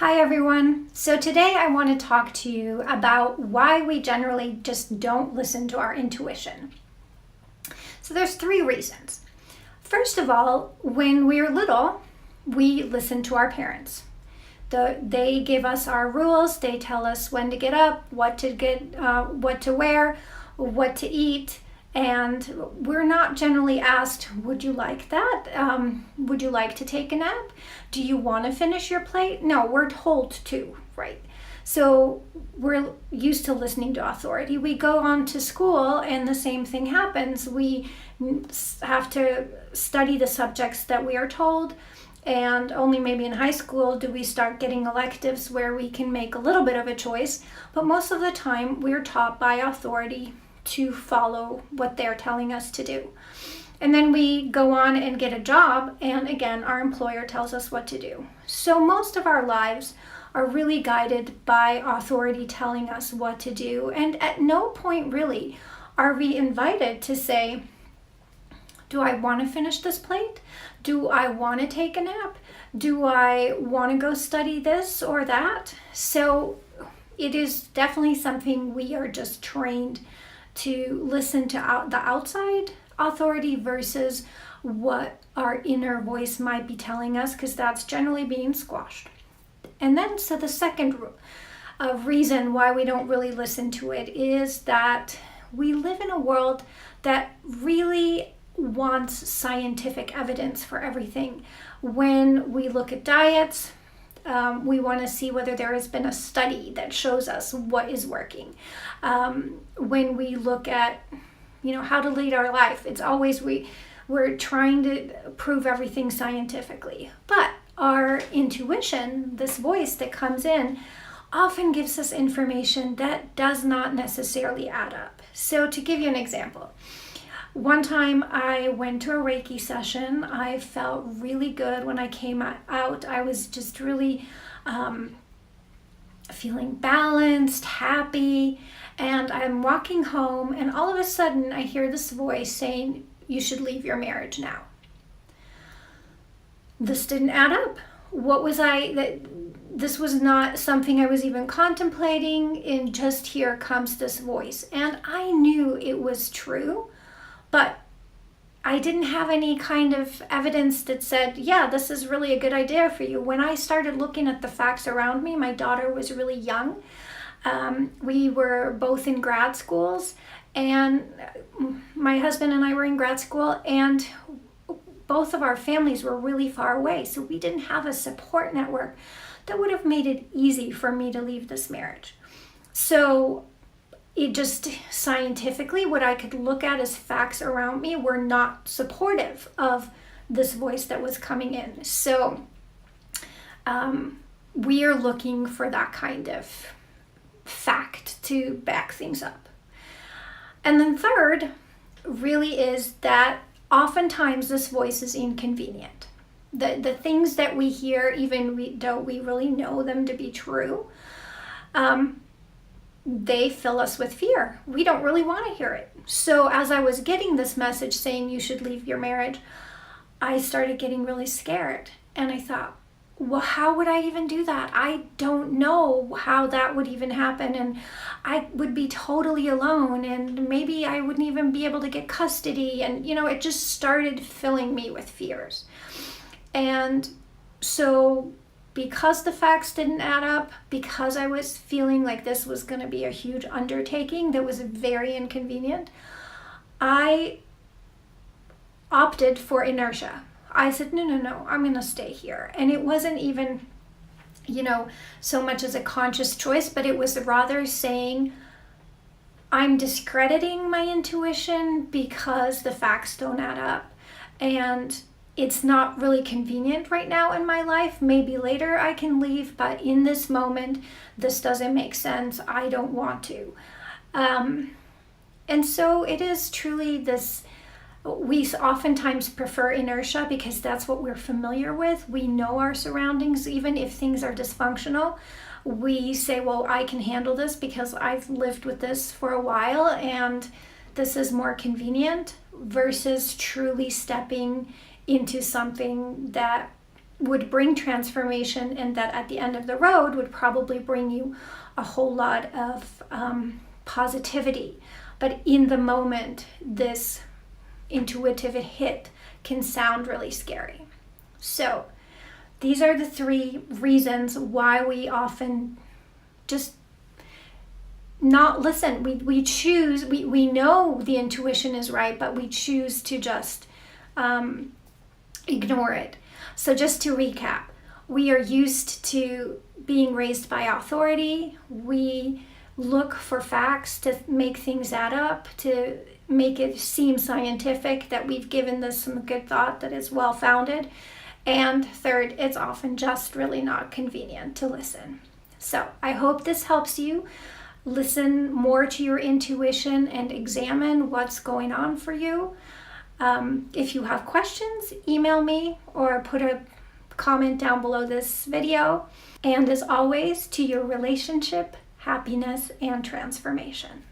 Hi everyone. So today I want to talk to you about why we generally just don't listen to our intuition. So there's three reasons. First of all, when we were little, we listened to our parents. They give us our rules. They tell us when to get up, what to wear, what to eat. And we're not generally asked, would you like that? Would you like to take a nap? Do you want to finish your plate? No, we're told to, right? So we're used to listening to authority. We go on to school and the same thing happens. We have to study the subjects that we are told, and only maybe in high school do we start getting electives where we can make a little bit of a choice. But most of the time we're taught by authority to follow what they're telling us to do. And then we go on and get a job, and again, our employer tells us what to do. So most of our lives are really guided by authority telling us what to do. And at no point really are we invited to say, do I want to finish this plate? Do I want to take a nap? Do I want to go study this or that? So it is definitely something we are just trained to listen to the outside authority versus what our inner voice might be telling us, because that's generally being squashed. And then, so the second reason why we don't really listen to it is that we live in a world that really wants scientific evidence for everything. When we look at diets, we want to see whether there has been a study that shows us what is working. When we look at, how to lead our life, it's always we're trying to prove everything scientifically. But our intuition, this voice that comes in, often gives us information that does not necessarily add up. So to give you an example, one time I went to a Reiki session. I felt really good when I came out. I was just really feeling balanced, happy, and I'm walking home, and all of a sudden I hear this voice saying, you should leave your marriage now. This didn't add up. This was not something I was even contemplating, and just here comes this voice. And I knew it was true, but I didn't have any kind of evidence that said, yeah, this is really a good idea for you. When I started looking at the facts around me, my daughter was really young. We were both in grad schools, and my husband and I were in grad school, and both of our families were really far away. So we didn't have a support network that would have made it easy for me to leave this marriage. So it just scientifically, what I could look at as facts around me were not supportive of this voice that was coming in. So we are looking for that kind of fact to back things up. And then third really is that oftentimes this voice is inconvenient. The things that we hear, even though we really know them to be true, they fill us with fear. We don't really want to hear it. So as I was getting this message saying you should leave your marriage, I started getting really scared. And I thought, well, how would I even do that? I don't know how that would even happen. And I would be totally alone. And maybe I wouldn't even be able to get custody. And, it just started filling me with fears. And so because the facts didn't add up, because I was feeling like this was going to be a huge undertaking that was very inconvenient, I opted for inertia. I said, no, I'm going to stay here. And it wasn't even, so much as a conscious choice, but it was rather saying, I'm discrediting my intuition because the facts don't add up. And it's not really convenient right now in my life. Maybe later I can leave, but in this moment, this doesn't make sense. I don't want to. And so it is truly this, we oftentimes prefer inertia because that's what we're familiar with. We know our surroundings, even if things are dysfunctional. We say, well, I can handle this because I've lived with this for a while and this is more convenient, versus truly stepping into something that would bring transformation, and that at the end of the road would probably bring you a whole lot of positivity. But in the moment, this intuitive hit can sound really scary. So these are the 3 reasons why we often just not listen. We choose, we know the intuition is right, but we choose to just ignore it. So just to recap, we are used to being raised by authority. We look for facts to make things add up, to make it seem scientific, that we've given this some good thought, that is well-founded. And third, it's often just really not convenient to listen. So I hope this helps you listen more to your intuition and examine what's going on for you. If you have questions, email me or put a comment down below this video. And as always, to your relationship, happiness, and transformation.